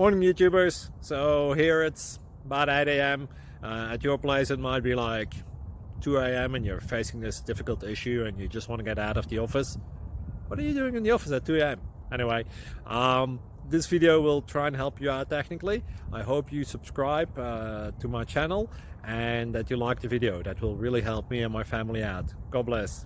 Morning YouTubers. So here it's about 8 a.m. At your place it might be like 2 a.m. and you're facing this difficult issue and you just want to get out of the office. What are you doing in the office at 2 a.m.? Anyway, this video will try and help you out technically. I hope you subscribe to my channel and that you like the video. That will really help me and my family out. God bless.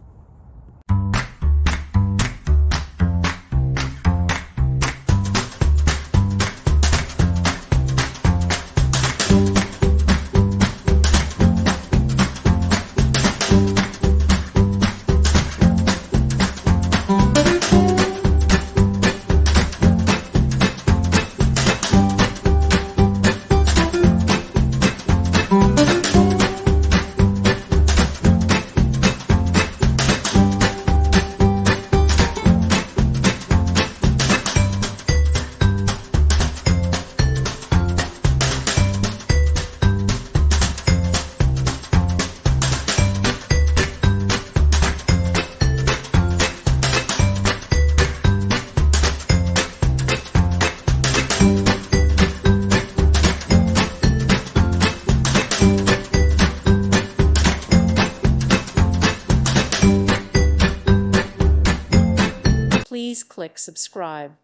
Please click subscribe.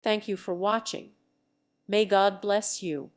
Thank you for watching. May God bless you.